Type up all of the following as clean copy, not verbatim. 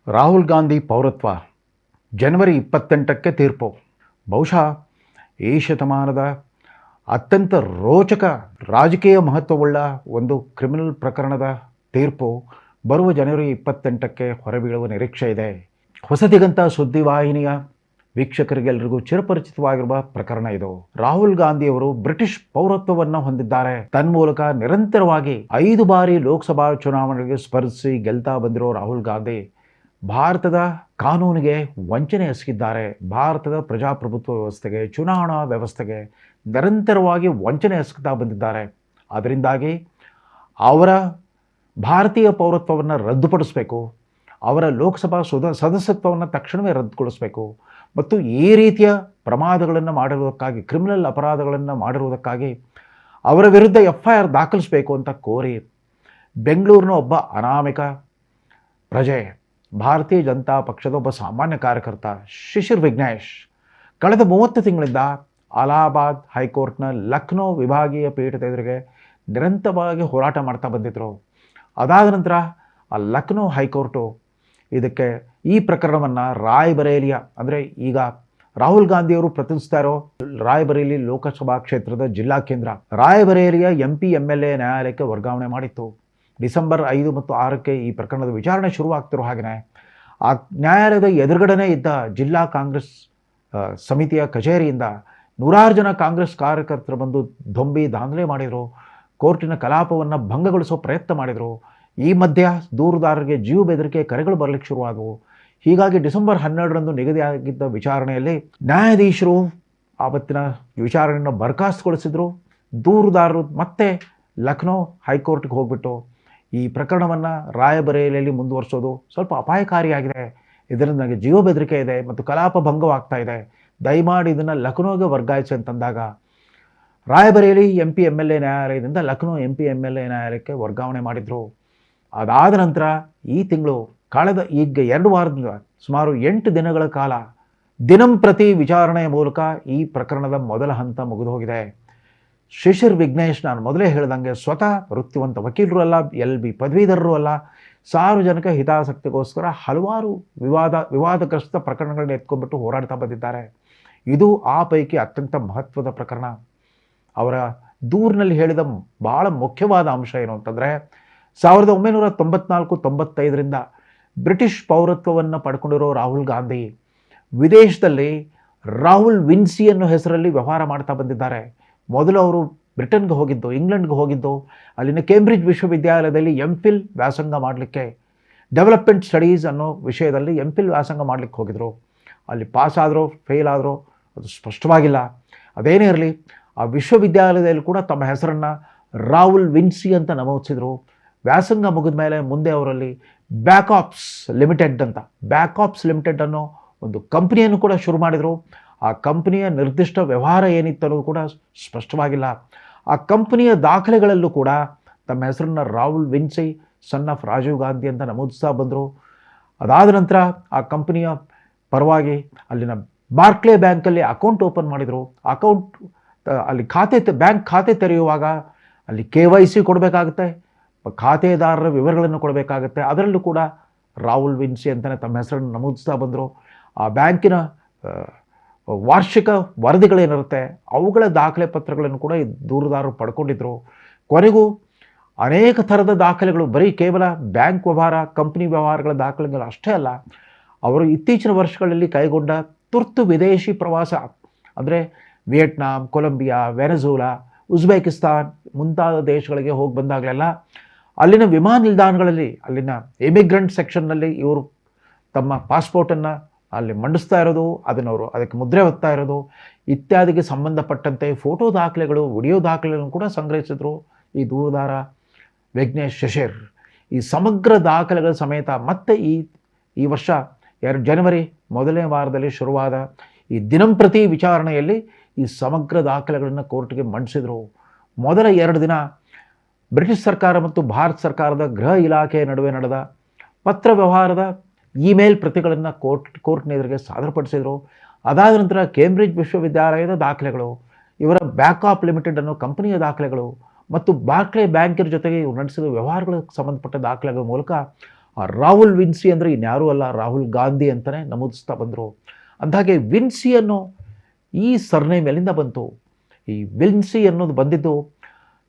ರಾಹುಲ್ ಗಾಂಧಿ ಪೌರತ್ವ ಜನವರಿ 28ಕ್ಕೆ ತೀರ್ಪು. ಬಹುಶಃ ಈ ಶತಮಾನದ ಅತ್ಯಂತ ರೋಚಕ ರಾಜಕೀಯ ಮಹತ್ವವುಳ್ಳ ಒಂದು ಕ್ರಿಮಿನಲ್ ಪ್ರಕರಣದ ತೀರ್ಪು ಬರುವ ಜನವರಿ 28ಕ್ಕೆ ಹೊರಬೀಳುವ ನಿರೀಕ್ಷೆ ಇದೆ. ಹೊಸದಿಗಂತ ಸುದ್ದಿವಾಹಿನಿಯ ವೀಕ್ಷಕರಿಗೆಲ್ಲರಿಗೂ ಚಿರಪರಿಚಿತವಾಗಿರುವ ಪ್ರಕರಣ ಇದು. ರಾಹುಲ್ ಗಾಂಧಿಯವರು ಬ್ರಿಟಿಷ್ ಪೌರತ್ವವನ್ನು ಹೊಂದಿದ್ದಾರೆ. ತನ್ಮೂಲಕ ನಿರಂತರವಾಗಿ 5 ಬಾರಿ ಲೋಕಸಭಾ ಚುನಾವಣೆಗೆ ಸ್ಪರ್ಧಿಸಿ ಗೆಲ್ತಾ ಬಂದಿರೋ ರಾಹುಲ್ ಗಾಂಧಿ ಭಾರತದ ಕಾನೂನಿಗೆ ವಂಚನೆ ಎಸಗಿದ್ದಾರೆ. ಭಾರತದ ಪ್ರಜಾಪ್ರಭುತ್ವ ವ್ಯವಸ್ಥೆಗೆ, ಚುನಾವಣಾ ವ್ಯವಸ್ಥೆಗೆ ನಿರಂತರವಾಗಿ ವಂಚನೆ ಎಸಗ್ತಾ ಬಂದಿದ್ದಾರೆ. ಅದರಿಂದಾಗಿ ಅವರ ಭಾರತೀಯ ಪೌರತ್ವವನ್ನು ರದ್ದುಪಡಿಸಬೇಕು, ಅವರ ಲೋಕಸಭಾ ಸದಸ್ಯತ್ವವನ್ನು ತಕ್ಷಣವೇ ರದ್ದುಗೊಳಿಸಬೇಕು ಮತ್ತು ಈ ರೀತಿಯ ಪ್ರಮಾದಗಳನ್ನು ಮಾಡಿರುವುದಕ್ಕಾಗಿ, ಕ್ರಿಮಿನಲ್ ಅಪರಾಧಗಳನ್ನು ಮಾಡಿರುವುದಕ್ಕಾಗಿ ಅವರ ವಿರುದ್ಧ FIR ದಾಖಲಿಸಬೇಕು ಅಂತ ಕೋರಿ ಬೆಂಗಳೂರಿನ ಒಬ್ಬ ಅನಾಮಿಕ ಪ್ರಜೆ, ಭಾರತೀಯ ಜನತಾ ಪಕ್ಷದ ಒಬ್ಬ ಸಾಮಾನ್ಯ ಕಾರ್ಯಕರ್ತ ಶಿಶಿರ್ ವಿಘ್ನೇಶ್ ಕಳೆದ 30 ತಿಂಗಳಿಂದ ಅಲಹಾಬಾದ್ ಹೈಕೋರ್ಟ್ನ ಲಕ್ನೋ ವಿಭಾಗೀಯ ಪೀಠದ ಎದುರಿಗೆ ನಿರಂತರವಾಗಿ ಹೋರಾಟ ಮಾಡ್ತಾ ಬಂದಿದ್ದರು. ಅದಾದ ನಂತರ ಆ ಲಕ್ನೋ ಹೈಕೋರ್ಟು ಇದಕ್ಕೆ ಈ ಪ್ರಕರಣವನ್ನು ರಾಯ್ಬರೇಲಿಯ, ಅಂದರೆ ಈಗ ರಾಹುಲ್ ಗಾಂಧಿಯವರು ಪ್ರತಿನಿಧಿಸ್ತಾ ಇರೋ ರಾಯ್ಬರೇಲಿ ಲೋಕಸಭಾ ಕ್ಷೇತ್ರದ ಜಿಲ್ಲಾ ಕೇಂದ್ರ ರಾಯ್ಬರೇಲಿಯ MP MLA ನ್ಯಾಯಾಲಯಕ್ಕೆ ವರ್ಗಾವಣೆ ಮಾಡಿತ್ತು. ಡಿಸೆಂಬರ್ 5 ಮತ್ತು 6ಕ್ಕೆ ಈ ಪ್ರಕರಣದ ವಿಚಾರಣೆ ಶುರುವಾಗ್ತಿರೋ ಹಾಗೆಯೇ ಆ ನ್ಯಾಯಾಲಯದ ಎದುರುಗಡೆನೇ ಇದ್ದ ಜಿಲ್ಲಾ ಕಾಂಗ್ರೆಸ್ ಸಮಿತಿಯ ಕಚೇರಿಯಿಂದ ನೂರಾರು ಜನ ಕಾಂಗ್ರೆಸ್ ಕಾರ್ಯಕರ್ತರು ಬಂದು ದೊಂಬಿ ದಾಂಧಲೆ ಮಾಡಿದರು. ಕೋರ್ಟಿನ ಕಲಾಪವನ್ನು ಭಂಗಗೊಳಿಸೋ ಪ್ರಯತ್ನ ಮಾಡಿದರು. ಈ ಮಧ್ಯೆ ದೂರುದಾರರಿಗೆ ಜೀವ ಬೆದರಿಕೆ ಕರೆಗಳು ಬರಲಿಕ್ಕೆ ಶುರುವಾದವು. ಹೀಗಾಗಿ ಡಿಸೆಂಬರ್ 12ರಂದು ನಿಗದಿಯಾಗಿದ್ದ ವಿಚಾರಣೆಯಲ್ಲಿ ನ್ಯಾಯಾಧೀಶರು ಆವತ್ತಿನ ವಿಚಾರಣೆಯನ್ನು ಬರ್ಖಾಸ್ತುಗೊಳಿಸಿದರು. ದೂರುದಾರರು ಮತ್ತೆ ಲಕ್ನೋ ಹೈಕೋರ್ಟ್ಗೆ ಹೋಗ್ಬಿಟ್ಟು ಈ ಪ್ರಕರಣವನ್ನು ರಾಯಬರೇಲಿಯಲ್ಲಿ ಮುಂದುವರಿಸೋದು ಸ್ವಲ್ಪ ಅಪಾಯಕಾರಿಯಾಗಿದೆ, ಇದರಿಂದ ನನಗೆ ಜೀವ ಬೆದರಿಕೆ ಇದೆ ಮತ್ತು ಕಲಾಪ ಭಂಗವಾಗ್ತಾ ಇದೆ, ದಯಮಾಡಿ ಇದನ್ನು ಲಕ್ನೋಗೆ ವರ್ಗಾಯಿಸಿ ಅಂತಂದಾಗ ರಾಯಬರೇಲಿ MP MLA ನ್ಯಾಯಾಲಯದಿಂದ ಲಕ್ನೋ MP MLA ನ್ಯಾಯಾಲಯಕ್ಕೆ ವರ್ಗಾವಣೆ ಮಾಡಿದರು. ಅದಾದ ನಂತರ ಈ ತಿಂಗಳು ಕಳೆದ ಈಗ 2 ವಾರದಿಂದ ಸುಮಾರು 8 ದಿನಗಳ ಕಾಲ ದಿನಂಪ್ರತಿ ವಿಚಾರಣೆಯ ಮೂಲಕ ಈ ಪ್ರಕರಣದ ಮೊದಲ ಹಂತ ಮುಗಿದು ಹೋಗಿದೆ. ಶಿಶಿರ್ ವಿಘ್ನೇಶ್, ನಾನು ಮೊದಲೇ ಹೇಳ್ದಂಗೆ ಸ್ವತಃ ವೃತ್ತಿವಂತ ವಕೀಲರು ಅಲ್ಲ, LB ಪದವೀಧರರು ಅಲ್ಲ, ಸಾರ್ವಜನಿಕ ಹಿತಾಸಕ್ತಿಗೋಸ್ಕರ ಹಲವಾರು ವಿವಾದಗ್ರಸ್ತ ಪ್ರಕರಣಗಳನ್ನ ಎತ್ಕೊಂಡ್ಬಿಟ್ಟು ಹೋರಾಡ್ತಾ ಬಂದಿದ್ದಾರೆ. ಇದು ಆ ಪೈಕಿ ಅತ್ಯಂತ ಮಹತ್ವದ ಪ್ರಕರಣ. ಅವರ ದೂರಿನಲ್ಲಿ ಹೇಳಿದ ಭಾಳ ಮುಖ್ಯವಾದ ಅಂಶ ಏನು ಅಂತಂದರೆ 1994-95ರಿಂದ ಬ್ರಿಟಿಷ್ ಪೌರತ್ವವನ್ನು ಪಡ್ಕೊಂಡಿರೋ ರಾಹುಲ್ ಗಾಂಧಿ ವಿದೇಶದಲ್ಲಿ ರಾಹುಲ್ ವಿನ್ಸಿ ಅನ್ನೋ ಹೆಸರಲ್ಲಿ ವ್ಯವಹಾರ ಮಾಡ್ತಾ ಬಂದಿದ್ದಾರೆ. ಮೊದಲು ಅವರು ಬ್ರಿಟನ್ಗೆ ಹೋಗಿದ್ದು, ಇಂಗ್ಲೆಂಡ್ಗೆ ಹೋಗಿದ್ದು, ಅಲ್ಲಿನ ಕೇಂಬ್ರಿಡ್ಜ್ ವಿಶ್ವವಿದ್ಯಾಲಯದಲ್ಲಿ MPhil ವ್ಯಾಸಂಗ ಮಾಡಲಿಕ್ಕೆ, ಡೆವಲಪ್ಮೆಂಟ್ ಸ್ಟಡೀಸ್ ಅನ್ನೋ ವಿಷಯದಲ್ಲಿ MPhil ವ್ಯಾಸಂಗ ಮಾಡಲಿಕ್ಕೆ ಹೋಗಿದ್ರು. ಅಲ್ಲಿ ಪಾಸ್ ಆದರೂ ಫೇಲ್ ಆದರೂ ಅದು ಸ್ಪಷ್ಟವಾಗಿಲ್ಲ. ಅದೇನೇ ಇರಲಿ, ಆ ವಿಶ್ವವಿದ್ಯಾಲಯದಲ್ಲಿ ಕೂಡ ತಮ್ಮ ಹೆಸರನ್ನು ರಾಹುಲ್ ವಿನ್ಸಿ ಅಂತ ನಮೂದಿಸಿದರು. ವ್ಯಾಸಂಗ ಮುಗಿದ ಮೇಲೆ ಮುಂದೆ ಅವರಲ್ಲಿ ಬ್ಯಾಕಾಪ್ಸ್ ಲಿಮಿಟೆಡ್ ಅನ್ನೋ ಒಂದು ಕಂಪ್ನಿಯನ್ನು ಕೂಡ ಶುರು ಮಾಡಿದರು. ಆ ಕಂಪನಿಯ ನಿರ್ದಿಷ್ಟ ವ್ಯವಹಾರ ಏನಿತ್ತನ್ನೋದು ಕೂಡ ಸ್ಪಷ್ಟವಾಗಿಲ್ಲ. ಆ ಕಂಪನಿಯ ದಾಖಲೆಗಳಲ್ಲೂ ಕೂಡ ತಮ್ಮ ಹೆಸರನ್ನು Rahul Vinci son of Rajiv Gandhi ಅಂತ ನಮೂದಿಸ್ತಾ ಬಂದರು. ಅದಾದ ನಂತರ ಆ ಕಂಪನಿಯ ಪರವಾಗಿ ಅಲ್ಲಿನ ಬಾರ್ಕ್ಲೇ ಬ್ಯಾಂಕಲ್ಲಿ ಅಕೌಂಟ್ ಓಪನ್ ಮಾಡಿದರು. ಅಲ್ಲಿ ಬ್ಯಾಂಕ್ ಖಾತೆ ತೆರೆಯುವಾಗ ಅಲ್ಲಿ KYC ಕೊಡಬೇಕಾಗುತ್ತೆ, ಖಾತೆದಾರರ ವಿವರಗಳನ್ನು ಕೊಡಬೇಕಾಗುತ್ತೆ. ಅದರಲ್ಲೂ ಕೂಡ ರಾಹುಲ್ ವಿನ್ಸಿ ಅಂತಲೇ ತಮ್ಮ ಹೆಸರನ್ನು ನಮೂದಿಸ್ತಾ ಬಂದರು. ಆ ಬ್ಯಾಂಕಿನ ವಾರ್ಷಿಕ ವರದಿಗಳೇನಿರುತ್ತೆ ಅವುಗಳ ದಾಖಲೆ ಪತ್ರಗಳನ್ನು ಕೂಡ ಈ ದೂರುದಾರರು ಪಡ್ಕೊಂಡಿದ್ದರು. ಕೊನೆಗೂ ಅನೇಕ ಥರದ ದಾಖಲೆಗಳು, ಬರೀ ಕೇವಲ ಬ್ಯಾಂಕ್ ವ್ಯವಹಾರ, ಕಂಪ್ನಿ ವ್ಯವಹಾರಗಳ ದಾಖಲೆಗಳು ಅಷ್ಟೇ ಅಲ್ಲ, ಅವರು ಇತ್ತೀಚಿನ ವರ್ಷಗಳಲ್ಲಿ ಕೈಗೊಂಡ ತುರ್ತು ವಿದೇಶಿ ಪ್ರವಾಸ, ಅಂದರೆ ವಿಯೆಟ್ನಾಂ, ಕೊಲಂಬಿಯಾ, ವೆನೆಜುಲಾ, ಉಜ್ಬೇಕಿಸ್ತಾನ್ ಮುಂತಾದ ದೇಶಗಳಿಗೆ ಹೋಗಿ ಬಂದಾಗಲೆಲ್ಲ ಅಲ್ಲಿನ ವಿಮಾನ ನಿಲ್ದಾಣಗಳಲ್ಲಿ, ಅಲ್ಲಿನ ಇಮಿಗ್ರೆಂಟ್ ಸೆಕ್ಷನ್ನಲ್ಲಿ ಇವರು ತಮ್ಮ ಪಾಸ್ಪೋರ್ಟನ್ನು ಅಲ್ಲಿ ಮಂಡಿಸ್ತಾ ಇರೋದು, ಅದಕ್ಕೆ ಮುದ್ರೆ ಹೊತ್ತಾ ಇರೋದು ಇತ್ಯಾದಿಗೆ ಸಂಬಂಧಪಟ್ಟಂತೆ ಫೋಟೋ ದಾಖಲೆಗಳು, ವಿಡಿಯೋ ದಾಖಲೆಗಳನ್ನು ಕೂಡ ಸಂಗ್ರಹಿಸಿದ್ರು ಈ ದೂರುದಾರ ವಿಘ್ನೇಶ್ ಶಿಶಿರ್. ಈ ಸಮಗ್ರ ದಾಖಲೆಗಳ ಸಮೇತ ಮತ್ತೆ ಈ ವರ್ಷ ಜನವರಿ ಮೊದಲನೇ ವಾರದಲ್ಲಿ ಶುರುವಾದ ಈ ದಿನಂಪ್ರತಿ ವಿಚಾರಣೆಯಲ್ಲಿ ಈ ಸಮಗ್ರ ದಾಖಲೆಗಳನ್ನು ಕೋರ್ಟ್ಗೆ ಮಂಡಿಸಿದರು. ಮೊದಲ 2 ದಿನ ಬ್ರಿಟಿಷ್ ಸರ್ಕಾರ ಮತ್ತು ಭಾರತ ಸರ್ಕಾರದ ಗೃಹ ಇಲಾಖೆಯ ನಡುವೆ ನಡೆದ ಪತ್ರ ವ್ಯವಹಾರದ ಇಮೇಲ್ ಪ್ರತಿಗಳನ್ನು ಕೋರ್ಟ್ನ ಎದುರಿಗೆ ಸಾದರಪಡಿಸಿದರು. ಅದಾದ ನಂತರ ಕೇಂಬ್ರಿಡ್ಜ್ ವಿಶ್ವವಿದ್ಯಾಲಯದ ದಾಖಲೆಗಳು, ಇವರ ಬ್ಯಾಕಾಪ್ ಲಿಮಿಟೆಡ್ ಅನ್ನೋ ಕಂಪನಿಯ ದಾಖಲೆಗಳು ಮತ್ತು ಬಾರ್ಕ್ಲೇ ಬ್ಯಾಂಕಿನ ಜೊತೆಗೆ ಇವರು ನಡೆಸಿದ ವ್ಯವಹಾರಗಳಿಗೆ ಸಂಬಂಧಪಟ್ಟ ದಾಖಲೆಗಳ ಮೂಲಕ ಆ ರಾಹುಲ್ ವಿನ್ಸಿ ಅಂದರೆ ಇನ್ಯಾರೂ ಅಲ್ಲ, ರಾಹುಲ್ ಗಾಂಧಿ ಅಂತಲೇ ನಮೂದಿಸ್ತಾ ಬಂದರು. ಅಂದಾಗೆ ವಿನ್ಸಿ ಅನ್ನೋ ಈ ಸರ್ನೇಮ್ ಎಲ್ಲಿಂದ ಬಂತು? ಈ ವಿನ್ಸಿ ಅನ್ನೋದು ಬಂದಿದ್ದು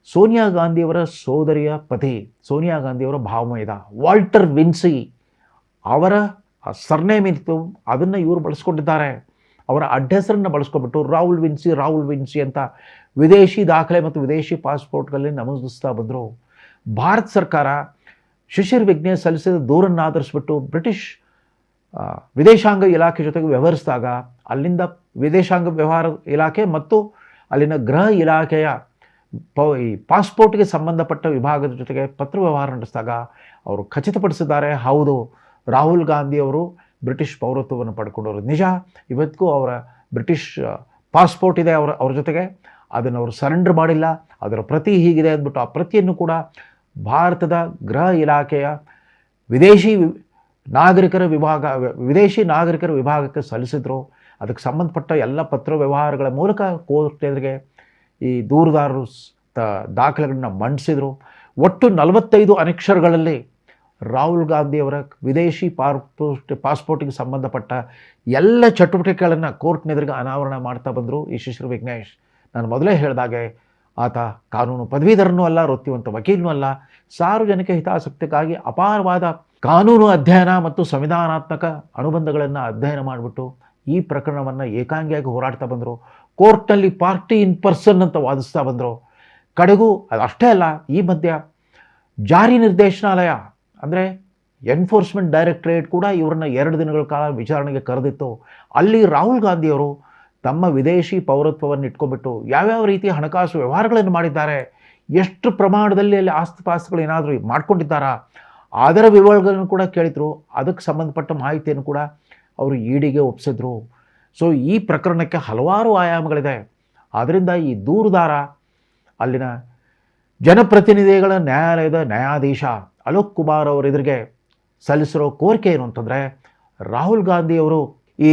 ಸೋನಿಯಾ ಗಾಂಧಿಯವರ ಸೋದರಿಯ ಪತಿ, ಸೋನಿಯಾ ಗಾಂಧಿಯವರ ಭಾವಮೈದ ವಾಲ್ಟರ್ ವಿನ್ಸಿ ಅವರ ಸರ್ನೇಮ್ ಇತ್ತು, ಅದನ್ನು ಇವರು ಬಳಸ್ಕೊಂಡಿದ್ದಾರೆ. ಅವರ ಅಡ್ಡೆಸರನ್ನು ಬಳಸ್ಕೊಂಡ್ಬಿಟ್ಟು ರಾಹುಲ್ ವಿನ್ಸಿ ಅಂತ ವಿದೇಶಿ ದಾಖಲೆ ಮತ್ತು ವಿದೇಶಿ ಪಾಸ್ಪೋರ್ಟ್ಗಳಲ್ಲಿ ನಮೂದಿಸ್ತಾ ಬಂದರು. ಭಾರತ ಸರ್ಕಾರ ಶಿಶಿರ್ ವಿಜ್ಞೇಶ್ ಸಲ್ಲಿಸಿದ ದೂರನ್ನು ಆಧರಿಸಿಬಿಟ್ಟು ಬ್ರಿಟಿಷ್ ವಿದೇಶಾಂಗ ಇಲಾಖೆ ಜೊತೆಗೆ ವ್ಯವಹರಿಸಿದಾಗ ಅಲ್ಲಿಂದ ವಿದೇಶಾಂಗ ವ್ಯವಹಾರ ಇಲಾಖೆ ಮತ್ತು ಅಲ್ಲಿನ ಗೃಹ ಇಲಾಖೆಯ ಈ ಪಾಸ್ಪೋರ್ಟ್ಗೆ ಸಂಬಂಧಪಟ್ಟ ವಿಭಾಗದ ಜೊತೆಗೆ ಪತ್ರ ವ್ಯವಹಾರ ನಡೆಸಿದಾಗ ಅವರು ಖಚಿತಪಡಿಸಿದ್ದಾರೆ, ಹೌದು ರಾಹುಲ್ ಗಾಂಧಿಯವರು ಬ್ರಿಟಿಷ್ ಪೌರತ್ವವನ್ನು ಪಡ್ಕೊಂಡವರು ನಿಜ. ಇವತ್ತಿಗೂ ಅವರ ಬ್ರಿಟಿಷ್ ಪಾಸ್ಪೋರ್ಟ್ ಇದೆ ಅವ್ರ ಜೊತೆಗೆ, ಅದನ್ನು ಅವರು ಸರೆಂಡರ್ ಮಾಡಿಲ್ಲ. ಅದರ ಪ್ರತಿ ಹೀಗಿದೆ ಅಂದ್ಬಿಟ್ಟು ಆ ಪ್ರತಿಯನ್ನು ಕೂಡ ಭಾರತದ ಗೃಹ ಇಲಾಖೆಯ ವಿದೇಶಿ ನಾಗರಿಕರ ವಿಭಾಗಕ್ಕೆ ಸಲ್ಲಿಸಿದ್ರು. ಅದಕ್ಕೆ ಸಂಬಂಧಪಟ್ಟ ಎಲ್ಲ ಪತ್ರ ವ್ಯವಹಾರಗಳ ಮೂಲಕ ಕೋರ್ಟ್ ಎದುರಿಗೆ ಈ ದೂರುದಾರರು ದಾಖಲೆಗಳನ್ನ ಮಂಡಿಸಿದರು. ಒಟ್ಟು 45 ಅನಕ್ಷರಗಳಲ್ಲಿ ರಾಹುಲ್ ಗಾಂಧಿಯವರ ವಿದೇಶಿ ಪಾಸ್ಪೋರ್ಟಿಗೆ ಸಂಬಂಧಪಟ್ಟ ಎಲ್ಲ ಚಟುವಟಿಕೆಗಳನ್ನು ಕೋರ್ಟ್ನೆದುರಿಗೆ ಅನಾವರಣ ಮಾಡ್ತಾ ಬಂದರು ಈ ಶಿಶಿರ್ ವಿಜ್ಞೇಶ್. ನಾನು ಮೊದಲೇ ಹೇಳಿದಾಗೆ ಆತ ಕಾನೂನು ಪದವೀಧರನೂ ಅಲ್ಲ, ವೃತ್ತಿವಂತ ವಕೀಲನೂ ಅಲ್ಲ. ಸಾರ್ವಜನಿಕ ಹಿತಾಸಕ್ತಿಗಾಗಿ ಅಪಾರವಾದ ಕಾನೂನು ಅಧ್ಯಯನ ಮತ್ತು ಸಂವಿಧಾನಾತ್ಮಕ ಅನುಬಂಧಗಳನ್ನು ಅಧ್ಯಯನ ಮಾಡಿಬಿಟ್ಟು ಈ ಪ್ರಕರಣವನ್ನು ಏಕಾಂಗಿಯಾಗಿ ಹೋರಾಡ್ತಾ ಬಂದರು. ಕೋರ್ಟ್ನಲ್ಲಿ ಪಾರ್ಟಿ ಇನ್ ಪರ್ಸನ್ ಅಂತ ವಾದಿಸ್ತಾ ಬಂದರು. ಕಡೆಗೂ ಅದಷ್ಟೇ ಅಲ್ಲ, ಈ ಮಧ್ಯ ಜಾರಿ ನಿರ್ದೇಶನಾಲಯ ಅಂದರೆ ಎನ್ಫೋರ್ಸ್ಮೆಂಟ್ ಡೈರೆಕ್ಟರೇಟ್ ಕೂಡ ಇವರನ್ನ 2 ದಿನಗಳ ಕಾಲ ವಿಚಾರಣೆಗೆ ಕರೆದಿತ್ತು. ಅಲ್ಲಿ ರಾಹುಲ್ ಗಾಂಧಿಯವರು ತಮ್ಮ ವಿದೇಶಿ ಪೌರತ್ವವನ್ನು ಇಟ್ಕೊಂಡ್ಬಿಟ್ಟು ಯಾವ್ಯಾವ ರೀತಿಯ ಹಣಕಾಸು ವ್ಯವಹಾರಗಳನ್ನು ಮಾಡಿದ್ದಾರೆ, ಎಷ್ಟು ಪ್ರಮಾಣದಲ್ಲಿ ಅಲ್ಲಿ ಆಸ್ತಿಪಾಸ್ತಿಗಳು ಏನಾದರೂ ಮಾಡ್ಕೊಂಡಿದ್ದಾರಾ, ಅದರ ವಿವರಗಳನ್ನು ಕೂಡ ಕೇಳಿದರು. ಅದಕ್ಕೆ ಸಂಬಂಧಪಟ್ಟ ಮಾಹಿತಿಯನ್ನು ಕೂಡ ಅವರು ಇಡಿಗೆ ಒಪ್ಪಿಸಿದ್ರು. ಸೊ ಈ ಪ್ರಕರಣಕ್ಕೆ ಹಲವಾರು ಆಯಾಮಗಳಿದೆ. ಆದ್ದರಿಂದ ಈ ದೂರುದಾರ ಅಲ್ಲಿನ ಜನಪ್ರತಿನಿಧಿಗಳ ನ್ಯಾಯಾಲಯದ ನ್ಯಾಯಾಧೀಶ ಅಲೋಕ್ ಕುಮಾರ್ ಅವರ ಎದುರಿಗೆ ಸಲ್ಲಿಸಿರೋ ಕೋರಿಕೆ ಏನು ಅಂತಂದರೆ, ರಾಹುಲ್ ಗಾಂಧಿಯವರು ಈ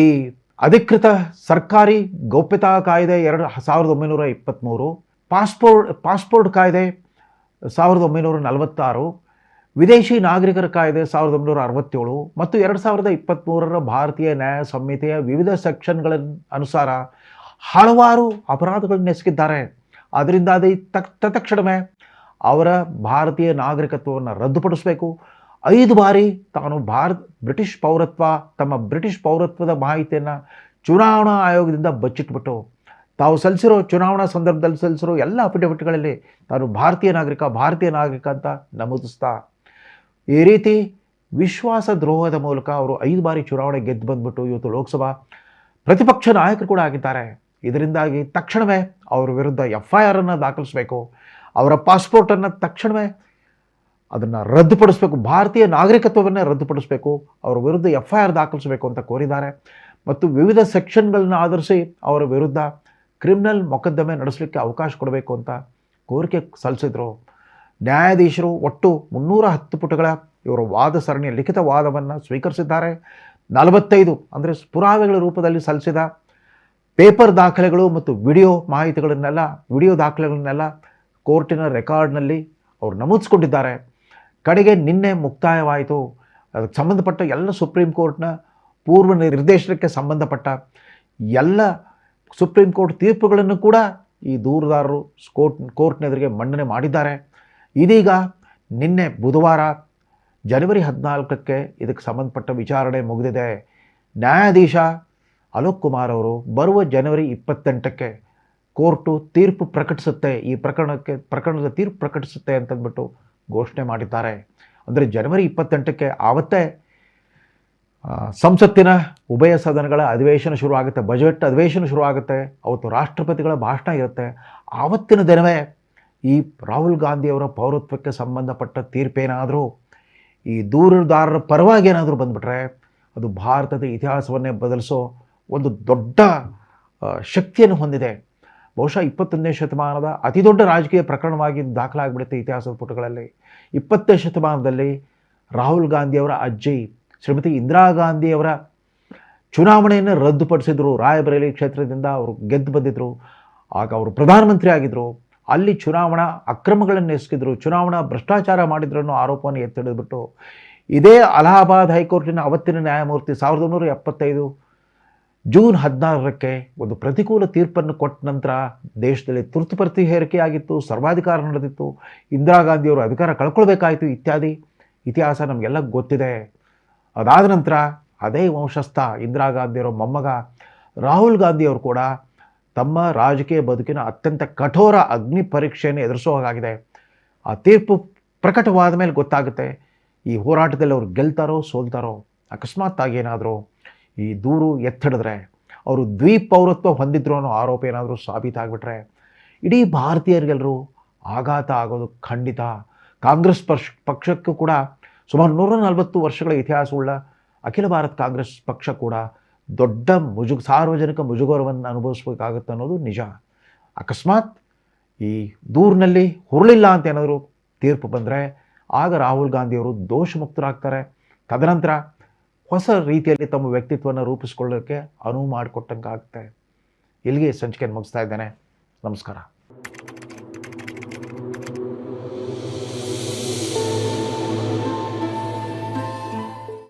ಅಧಿಕೃತ ಸರ್ಕಾರಿ ಗೌಪ್ಯತಾ ಕಾಯ್ದೆ 1923, ಪಾಸ್ಪೋರ್ಟ್ ಕಾಯ್ದೆ 1946, ವಿದೇಶಿ ನಾಗರಿಕರ ಕಾಯ್ದೆ 1967 ಮತ್ತು 2023 ಭಾರತೀಯ ನ್ಯಾಯ ಸಂಹಿತೆಯ ವಿವಿಧ ಸೆಕ್ಷನ್ಗಳ ಅನುಸಾರ ಹಲವಾರು ಅಪರಾಧಗಳನ್ನು ಎಸಗಿದ್ದಾರೆ. ಆದ್ದರಿಂದ ಅದು ತತ್ಕ್ಷಣವೇ ಅವರ ಭಾರತೀಯ ನಾಗರಿಕತ್ವವನ್ನು ರದ್ದುಪಡಿಸಬೇಕು. 5 ಬಾರಿ ತಾನು ತಮ್ಮ ಬ್ರಿಟಿಷ್ ಪೌರತ್ವದ ಮಾಹಿತಿಯನ್ನು ಚುನಾವಣಾ ಆಯೋಗದಿಂದ ಬಚ್ಚಿಟ್ಬಿಟ್ಟು ತಾವು ಸಲ್ಲಿಸಿರೋ ಚುನಾವಣಾ ಸಂದರ್ಭದಲ್ಲಿ ಸಲ್ಲಿಸಿರೋ ಎಲ್ಲ ಅಫಿಡವಿಟ್ಗಳಲ್ಲಿ ತಾನು ಭಾರತೀಯ ನಾಗರಿಕ ಅಂತ ನಮೂದಿಸ್ತಾ ಈ ರೀತಿ ವಿಶ್ವಾಸ ದ್ರೋಹದ ಮೂಲಕ ಅವರು 5 ಬಾರಿ ಚುನಾವಣೆ ಗೆದ್ದು ಬಂದ್ಬಿಟ್ಟು ಇವತ್ತು ಲೋಕಸಭಾ ಪ್ರತಿಪಕ್ಷ ನಾಯಕರು ಕೂಡ ಆಗಿದ್ದಾರೆ. ಇದರಿಂದಾಗಿ ತಕ್ಷಣವೇ ಅವರ ವಿರುದ್ಧ FIR ಅನ್ನು ದಾಖಲಿಸಬೇಕು. ಅವರ ಪಾಸ್ಪೋರ್ಟನ್ನು ತಕ್ಷಣವೇ ಅದನ್ನು ರದ್ದುಪಡಿಸಬೇಕು, ಭಾರತೀಯ ನಾಗರಿಕತ್ವವನ್ನೇ ರದ್ದುಪಡಿಸಬೇಕು, ಅವರ ವಿರುದ್ಧ FIR ದಾಖಲಿಸಬೇಕು ಅಂತ ಕೋರಿದ್ದಾರೆ. ಮತ್ತು ವಿವಿಧ ಸೆಕ್ಷನ್ಗಳನ್ನ ಆಧರಿಸಿ ಅವರ ವಿರುದ್ಧ ಕ್ರಿಮಿನಲ್ ಮೊಕದ್ದಮೆ ನಡೆಸಲಿಕ್ಕೆ ಅವಕಾಶ ಕೊಡಬೇಕು ಅಂತ ಕೋರಿಕೆ ಸಲ್ಲಿಸಿದರು. ನ್ಯಾಯಾಧೀಶರು ಒಟ್ಟು 310 ಪುಟಗಳ ಇವರ ವಾದ ಸರಣಿಯ ಲಿಖಿತ ವಾದವನ್ನು ಸ್ವೀಕರಿಸಿದ್ದಾರೆ. 45 ಅಂದರೆ ಪುರಾವೆಗಳ ರೂಪದಲ್ಲಿ ಸಲ್ಲಿಸಿದ ಪೇಪರ್ ದಾಖಲೆಗಳು ಮತ್ತು ವಿಡಿಯೋ ದಾಖಲೆಗಳನ್ನೆಲ್ಲ ಕೋರ್ಟಿನ ರೆಕಾರ್ಡ್ನಲ್ಲಿ ಅವರು ನಮೂದಿಸ್ಕೊಂಡಿದ್ದಾರೆ. ಕಡೆಗೆ ನಿನ್ನೆ ಮುಕ್ತಾಯವಾಯಿತು. ಅದಕ್ಕೆ ಸಂಬಂಧಪಟ್ಟ ಎಲ್ಲ ಸುಪ್ರೀಂ ಕೋರ್ಟ್ನ ಪೂರ್ವ ನಿರ್ದೇಶನಕ್ಕೆ ಸಂಬಂಧಪಟ್ಟ ಎಲ್ಲ ಸುಪ್ರೀಂ ಕೋರ್ಟ್ ತೀರ್ಪುಗಳನ್ನು ಕೂಡ ಈ ದೂರುದಾರರು ಕೋರ್ಟ್ನೆದುರಿಗೆ ಮಂಡನೆ ಮಾಡಿದ್ದಾರೆ. ಇದೀಗ ನಿನ್ನೆ ಬುಧವಾರ ಜನವರಿ 14ಕ್ಕೆ ಇದಕ್ಕೆ ಸಂಬಂಧಪಟ್ಟ ವಿಚಾರಣೆ ಮುಗಿದಿದೆ. ನ್ಯಾಯಾಧೀಶ ಅಲೋಕ್ ಕುಮಾರ್ ಅವರು ಬರುವ ಜನವರಿ 28ಕ್ಕೆ ಕೋರ್ಟು ತೀರ್ಪು ಪ್ರಕಟಿಸುತ್ತೆ, ಈ ಪ್ರಕರಣದ ತೀರ್ಪು ಪ್ರಕಟಿಸುತ್ತೆ ಅಂತಂದ್ಬಿಟ್ಟು ಘೋಷಣೆ ಮಾಡಿದ್ದಾರೆ. ಅಂದರೆ ಜನವರಿ 28ಕ್ಕೆ ಆವತ್ತೇ ಸಂಸತ್ತಿನ ಉಭಯ ಸದನಗಳ ಅಧಿವೇಶನ ಶುರುವಾಗುತ್ತೆ, ಬಜೆಟ್ ಅಧಿವೇಶನ ಶುರುವಾಗುತ್ತೆ. ಅವತ್ತು ರಾಷ್ಟ್ರಪತಿಗಳ ಭಾಷಣ ಇರುತ್ತೆ. ಆವತ್ತಿನ ದಿನವೇ ಈ ರಾಹುಲ್ ಗಾಂಧಿಯವರ ಪೌರತ್ವಕ್ಕೆ ಸಂಬಂಧಪಟ್ಟ ತೀರ್ಪೇನಾದರೂ ಈ ದೂರುದಾರರ ಪರವಾಗಿ ಏನಾದರೂ ಬಂದುಬಿಟ್ರೆ ಅದು ಭಾರತದ ಇತಿಹಾಸವನ್ನೇ ಬದಲಿಸೋ ಒಂದು ದೊಡ್ಡ ಶಕ್ತಿಯನ್ನು ಹೊಂದಿದೆ. ಬಹುಶಃ 21ನೇ ಶತಮಾನದ ಅತಿ ದೊಡ್ಡ ರಾಜಕೀಯ ಪ್ರಕರಣವಾಗಿ ದಾಖಲಾಗಿಬಿಡುತ್ತೆ ಇತಿಹಾಸದ ಪುಟಗಳಲ್ಲಿ. 20ನೇ ಶತಮಾನದಲ್ಲಿ ರಾಹುಲ್ ಗಾಂಧಿಯವರ ಅಜ್ಜಿ ಶ್ರೀಮತಿ ಇಂದಿರಾ ಗಾಂಧಿಯವರ ಚುನಾವಣೆಯನ್ನು ರದ್ದುಪಡಿಸಿದರು. ರಾಯಬರೇಲಿ ಕ್ಷೇತ್ರದಿಂದ ಅವರು ಗೆದ್ದು ಬಂದಿದ್ದರು. ಆಗ ಅವರು ಪ್ರಧಾನಮಂತ್ರಿ ಆಗಿದ್ದರು. ಅಲ್ಲಿ ಚುನಾವಣಾ ಅಕ್ರಮಗಳನ್ನು ಎಸಗಿದ್ರು, ಚುನಾವಣಾ ಭ್ರಷ್ಟಾಚಾರ ಮಾಡಿದ್ರು ಅನ್ನೋ ಆರೋಪವನ್ನು ಎತ್ತಿಡಿದ್ಬಿಟ್ಟು ಇದೇ ಅಲಹಾಬಾದ್ ಹೈಕೋರ್ಟಿನ ಅವತ್ತಿನ ನ್ಯಾಯಮೂರ್ತಿ 1975 ಜೂನ್ 16ಕ್ಕೆ ಒಂದು ಪ್ರತಿಕೂಲ ತೀರ್ಪನ್ನು ಕೊಟ್ಟ ನಂತರ ದೇಶದಲ್ಲಿ ತುರ್ತು ಪರಿಸ್ಥಿತಿ ಹೇರಿಕೆಯಾಗಿತ್ತು, ಸರ್ವಾಧಿಕಾರ ನಡೆದಿತ್ತು, ಇಂದಿರಾ ಗಾಂಧಿಯವರು ಅಧಿಕಾರ ಕಳ್ಕೊಳ್ಬೇಕಾಯಿತು ಇತ್ಯಾದಿ ಇತಿಹಾಸ ನಮಗೆಲ್ಲ ಗೊತ್ತಿದೆ. ಅದಾದ ನಂತರ ಅದೇ ವಂಶಸ್ಥ ಇಂದಿರಾ ಗಾಂಧಿಯವರ ಮೊಮ್ಮಗ ರಾಹುಲ್ ಗಾಂಧಿಯವರು ಕೂಡ ತಮ್ಮ ರಾಜಕೀಯ ಬದುಕಿನ ಅತ್ಯಂತ ಕಠೋರ ಅಗ್ನಿ ಪರೀಕ್ಷೆಯನ್ನು ಎದುರಿಸೋ ಹಾಗಾಗಿದೆ. ಆ ತೀರ್ಪು ಪ್ರಕಟವಾದ ಮೇಲೆ ಗೊತ್ತಾಗುತ್ತೆ ಈ ಹೋರಾಟದಲ್ಲಿ ಅವ್ರು ಗೆಲ್ತಾರೋ ಸೋಲ್ತಾರೋ. ಅಕಸ್ಮಾತ್ತಾಗಿ ಏನಾದರೂ ಈ ದೂರು ಎತ್ತಿಡಿದ್ರೆ, ಅವರು ದ್ವಿಪೌರತ್ವ ಹೊಂದಿದ್ರು ಅನ್ನೋ ಆರೋಪ ಏನಾದರೂ ಸಾಬೀತಾಗ್ಬಿಟ್ರೆ ಇಡೀ ಭಾರತೀಯರಿಗೆಲ್ಲರೂ ಆಘಾತ ಆಗೋದು ಖಂಡಿತ. ಕಾಂಗ್ರೆಸ್ ಪಕ್ಷಕ್ಕೂ ಕೂಡ ಸುಮಾರು 140 ವರ್ಷಗಳ ಇತಿಹಾಸವುಳ್ಳ ಅಖಿಲ ಭಾರತ ಕಾಂಗ್ರೆಸ್ ಪಕ್ಷ ಕೂಡ ದೊಡ್ಡ ಸಾರ್ವಜನಿಕ ಮುಜುಗರವನ್ನು ಅನುಭವಿಸ್ಬೇಕಾಗುತ್ತೆ ಅನ್ನೋದು ನಿಜ. ಅಕಸ್ಮಾತ್ ಈ ದೂರಿನಲ್ಲಿ ಹುರುಳಿಲ್ಲ ಅಂತ ಏನಾದರೂ ತೀರ್ಪು ಬಂದರೆ ಆಗ ರಾಹುಲ್ ಗಾಂಧಿಯವರು ದೋಷಮುಕ್ತರಾಗ್ತಾರೆ. ತದನಂತರ ಹೊಸ ರೀತಿಯಲ್ಲಿ ತಮ್ಮ ವ್ಯಕ್ತಿತ್ವವನ್ನು ರೂಪಿಸ್ಕೊಳ್ಳೋಕ್ಕೆ ಅನುವು ಮಾಡಿಕೊಟ್ಟಂಗಾಗುತ್ತೆ. ಇಲ್ಲಿಗೆ ಸಂಚಿಕೆಯನ್ನು ಮುಗಿಸ್ತಾ ಇದ್ದೇನೆ. ನಮಸ್ಕಾರ.